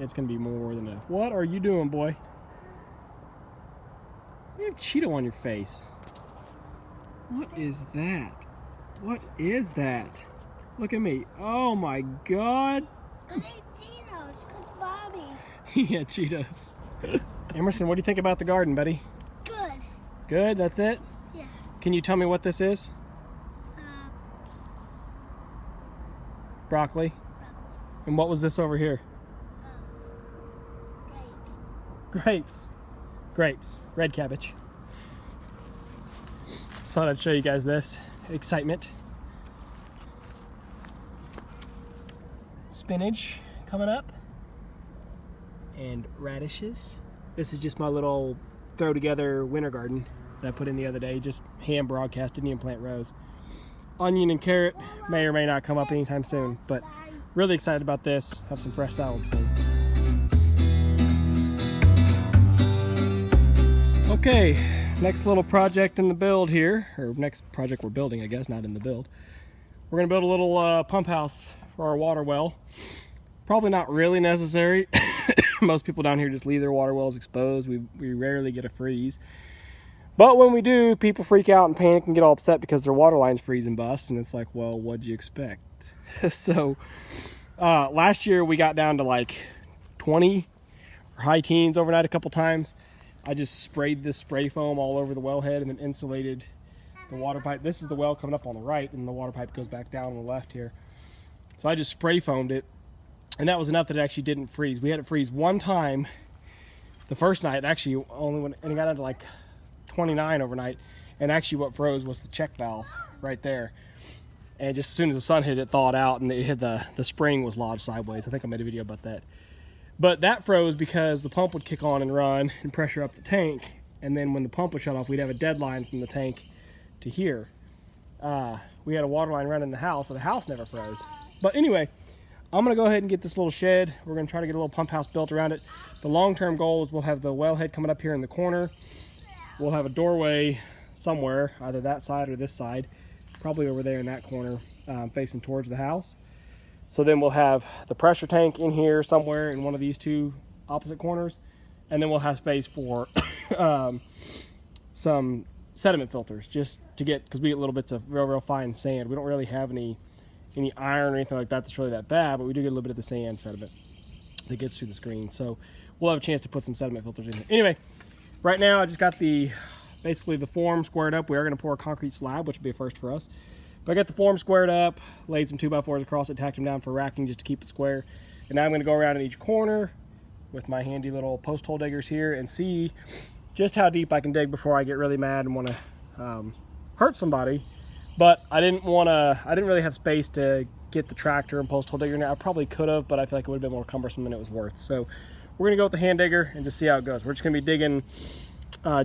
it's going to be more than enough. What are you doing, boy? You have Cheeto on your face. What is that? What is that? Look at me. Oh my God. I ate Cheetos, cause Bobby. Yeah, Cheetos. Emerson, what do you think about the garden, buddy? Good. Good, that's it? Yeah. Can you tell me what this is? Broccoli. And what was this over here? Grapes. Grapes. Red cabbage. So I'd show you guys this. Excitement. Spinach coming up. And radishes. This is just my little throw together winter garden that I put in the other day. Just hand broadcast, didn't even plant rows. Onion and carrot may or may not come up anytime soon, but really excited about this. Have some fresh salad soon. Okay, next little project in the build here, or next project we're building, I guess, not in the build. We're gonna build a little pump house for our water well. Probably not really necessary. Most people down here just leave their water wells exposed. We rarely get a freeze. But when we do, people freak out and panic and get all upset because their water lines freeze and bust, and it's like, well, what'd you expect? So last year we got down to like 20 or high teens overnight a couple times. I just sprayed this spray foam all over the wellhead and then insulated the water pipe. This is the well coming up on the right, and the water pipe goes back down on the left here. So I just spray foamed it, and that was enough that it actually didn't freeze. We had it freeze one time the first night, actually only when, and it got down to like 29 overnight, and actually what froze was the check valve right there. And just as soon as the sun hit it, thawed out, and it hit the spring was lodged sideways. I think I made a video about that. But that froze because the pump would kick on and run and pressure up the tank, and then when the pump would shut off, we'd have a deadline from the tank to here. We had a water line running in the house, so the house never froze. But anyway, I'm gonna go ahead and get this little shed. We're gonna try to get a little pump house built around it. The long-term goal is we'll have the wellhead coming up here in the corner. We'll have a doorway somewhere, either that side or this side, probably over there in that corner, facing towards the house. So then we'll have the pressure tank in here somewhere in one of these two opposite corners, and then we'll have space for some sediment filters, just to get, because we get little bits of real fine sand. We don't really have any iron or anything like that that's really that bad, but we do get a little bit of the sand sediment that gets through the screen. So we'll have a chance to put some sediment filters in here. Anyway, right now I just got basically the form squared up. We are going to pour a concrete slab, which will be a first for us. But I got the form squared up, laid some 2x4s across it, tacked them down for racking just to keep it square. And now I'm going to go around in each corner with my handy little post hole diggers here and see just how deep I can dig before I get really mad and want to hurt somebody. But I didn't really have space to get the tractor and post hole digger in there. I probably could have, but I feel like it would have been more cumbersome than it was worth. So we're going to go with the hand digger and just see how it goes. We're just going to be digging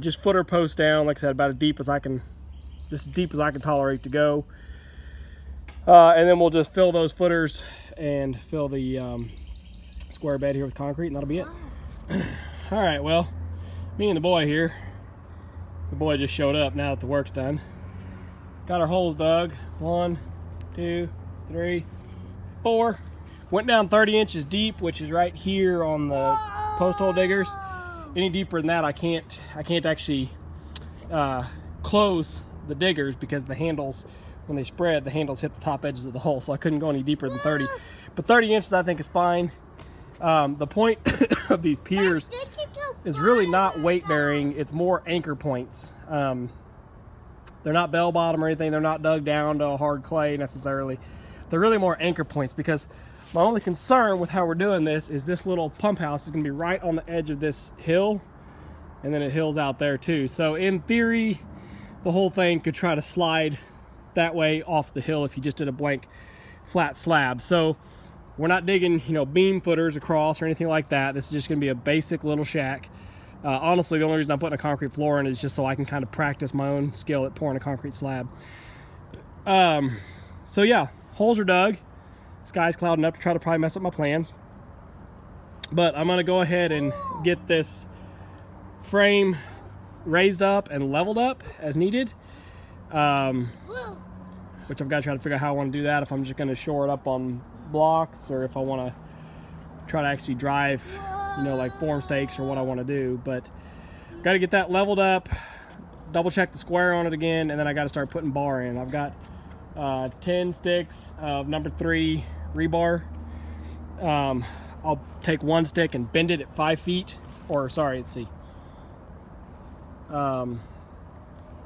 just footer posts down, like I said, about as deep as I can tolerate to go. And then we'll just fill those footers and fill the square bed here with concrete, and that'll be it. All right, well, me and the boy here. The boy just showed up now that the work's done. Got our holes dug. 1, 2, 3, 4. Went down 30 inches deep, which is right here on the post hole diggers. Any deeper than that, I can't actually close the diggers because the handles, when they spread, the handles hit the top edges of the hole, so I couldn't go any deeper than 30. But 30 inches I think is fine. The point of these piers is really not weight bearing, it's more anchor points. They're not bell bottom or anything, they're not dug down to a hard clay necessarily. They're really more anchor points, because my only concern with how we're doing this is this little pump house is going to be right on the edge of this hill, and then it hills out there too. So in theory, the whole thing could try to slide that way off the hill if you just did a blank flat slab. So we're not digging, beam footers across or anything like that. This is just going to be a basic little shack. Honestly, the only reason I'm putting a concrete floor in is just so I can kind of practice my own skill at pouring a concrete slab. So yeah, holes are dug. Sky's clouding up to try to probably mess up my plans. But I'm going to go ahead and get this frame raised up and leveled up as needed. Which I've got to try to figure out how I want to do that. If I'm just going to shore it up on blocks, or if I want to try to actually drive, you know, like form stakes or what I want to do. But got to get that leveled up, double check the square on it again, and then I got to start putting bar in. I've got 10 sticks of number 3 rebar. I'll take one stick and bend it at 5 feet, or sorry, let's see.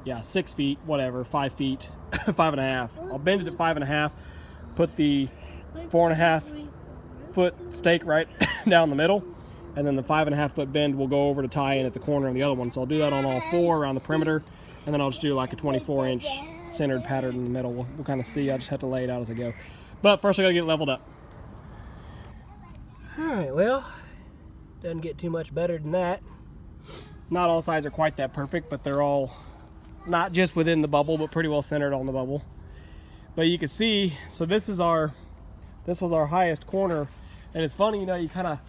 Yeah, 6 feet, whatever, 5 feet, 5.5. I'll bend it at 5.5, put the 4.5 foot stake right down the middle, and then the 5.5 foot bend will go over to tie in at the corner of the other one. So I'll do that on all 4 around the perimeter, and then I'll just do like a 24-inch centered pattern in the middle. We'll kind of see. I just have to lay it out as I go. But first I gotta get it leveled up. All right, well, doesn't get too much better than that. Not all sides are quite that perfect, but they're all not just within the bubble, but pretty well centered on the bubble. But you can see, so this was our highest corner, and it's funny, you know, you kind of,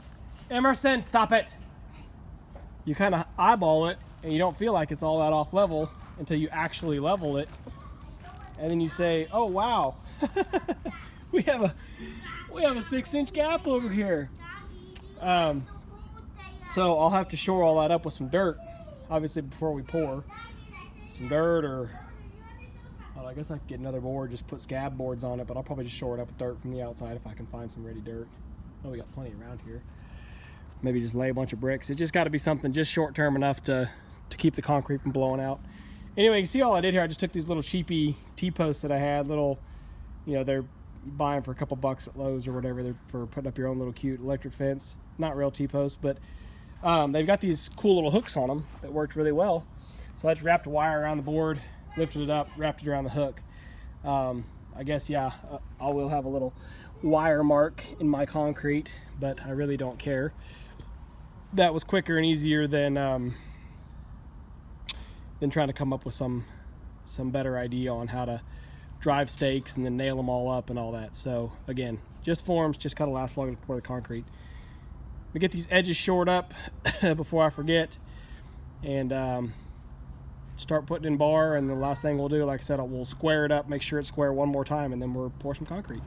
Emerson, stop it. You kind of eyeball it, and you don't feel like it's all that off level until you actually level it, and then you say, "Oh wow, we have a 6-inch gap over here." So I'll have to shore all that up with some dirt, obviously, before we pour. Some dirt, or well, I guess I could get another board, just put scab boards on it, but I'll probably just shore it up with dirt from the outside if I can find some ready dirt. Oh, we got plenty around here. Maybe just lay a bunch of bricks. It just got to be something just short term enough to keep the concrete from blowing out. Anyway, you can see all I did here. I just took these little cheapy T-posts that I had, little, you know, they're buying for a couple bucks at Lowe's or whatever. They're for putting up your own little cute electric fence. Not real T-posts, but they've got these cool little hooks on them that worked really well. So I just wrapped a wire around the board, lifted it up, wrapped it around the hook. I guess, yeah, I will have a little wire mark in my concrete, but I really don't care. That was quicker and easier than trying to come up with some better idea on how to drive stakes and then nail them all up and all that. So again, just forms, just gotta last longer to pour the concrete. We get these edges shored up before I forget, and start putting in bar. And the last thing we'll do, like I said, we'll square it up, make sure it's square one more time, and then we'll pour some concrete.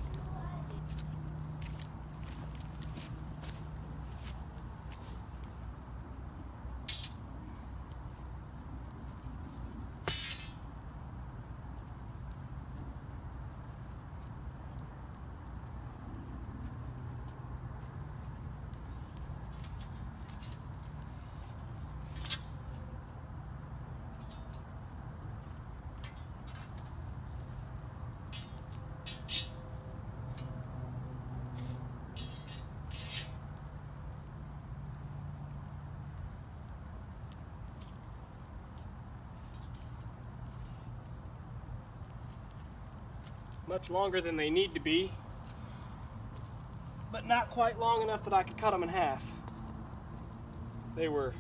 Much longer than they need to be, but not quite long enough that I could cut them in half. They were,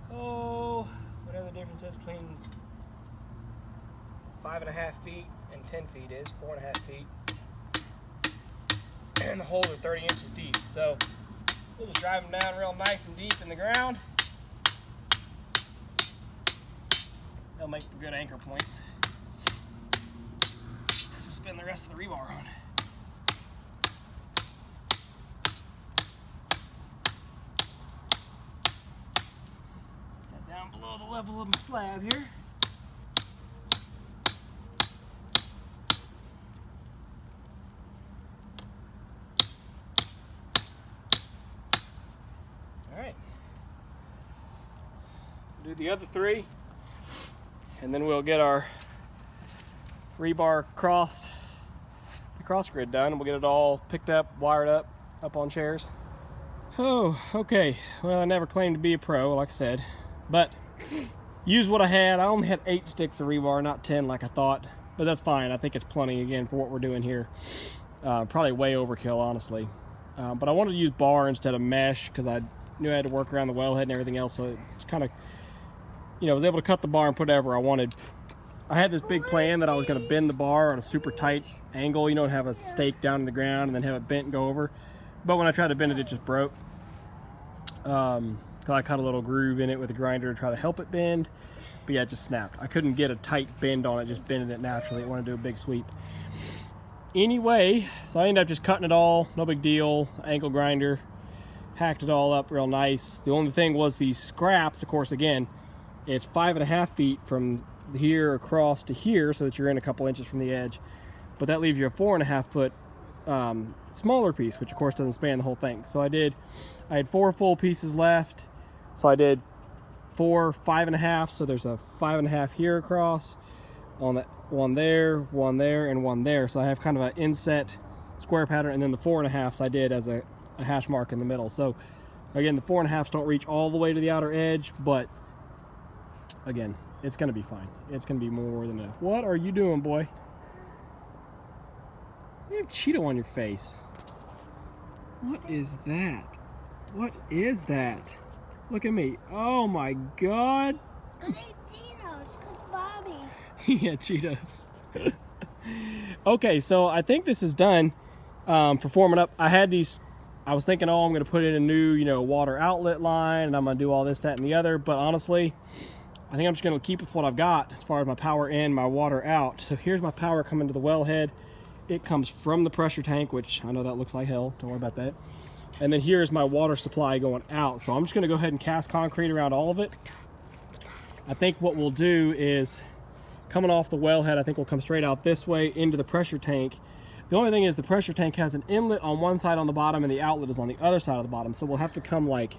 whatever the difference is between 5.5 feet and 10 feet is, 4.5 feet. And the holes are 30 inches deep. So we'll just drive them down real nice and deep in the ground. They'll make for good anchor points. Spin the rest of the rebar on. That down below the level of my slab here. All right. Do the other 3, and then we'll get our rebar cross grid done, and we'll get it all picked up, wired up on chairs. Oh, okay. Well, I never claimed to be a pro, like I said, but use what I had. I only had 8 sticks of rebar, not 10 like I thought, but that's fine. I think it's plenty, again, for what we're doing here. Probably way overkill, honestly. But I wanted to use bar instead of mesh because I knew I had to work around the wellhead and everything else, so it's kind of, you know, I was able to cut the bar and put whatever I wanted. I had this big plan that I was going to bend the bar at a super tight angle, you know, have a stake down in the ground and then have it bent and go over. But when I tried to bend it, it just broke. So I cut a little groove in it with a grinder to try to help it bend. But yeah, it just snapped. I couldn't get a tight bend on it, just bending it naturally. It wanted to do a big sweep. Anyway, so I ended up just cutting it all, no big deal, angle grinder, hacked it all up real nice. The only thing was these scraps, of course, again, it's 5.5 feet from here across to here, so that you're in a couple inches from the edge, but that leaves you a 4.5 foot smaller piece, which of course doesn't span the whole thing. So I had 4 full pieces left, so I did 4 5.5, so there's a 5.5 here across, on that one there, and one there. So I have kind of an inset square pattern, and then the 4.5s I did as a hash mark in the middle. So again, the 4.5s don't reach all the way to the outer edge, but again, it's going to be fine. It's going to be more than enough. What are you doing, boy? You have Cheeto on your face. What is that? What is that? Look at me. Oh my God. I ate Cheetos because Bobby. Yeah, Cheetos. Okay, so I think this is done for forming up. I had these, I was thinking, oh, I'm going to put in a new, water outlet line, and I'm going to do all this, that, and the other. But honestly, I think I'm just going to keep with what I've got as far as my power in, my water out. So here's my power coming to the wellhead. It comes from the pressure tank, which I know that looks like hell. Don't worry about that. And then here's my water supply going out. So I'm just going to go ahead and cast concrete around all of it. I think what we'll do is, coming off the wellhead, I think we'll come straight out this way into the pressure tank. The only thing is the pressure tank has an inlet on one side on the bottom and the outlet is on the other side of the bottom. So we'll have to come like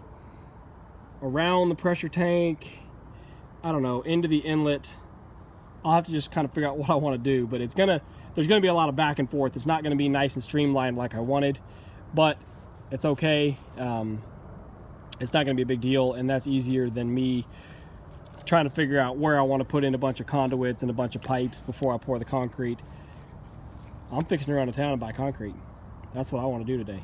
around the pressure tank, I don't know, into the inlet. I'll have to just kind of figure out what I want to do, but there's gonna be a lot of back and forth. It's not gonna be nice and streamlined like I wanted, but it's okay. It's not gonna be a big deal, and that's easier than me trying to figure out where I want to put in a bunch of conduits and a bunch of pipes before I pour the concrete. I'm fixing to run to town and buy concrete. That's what I want to do today.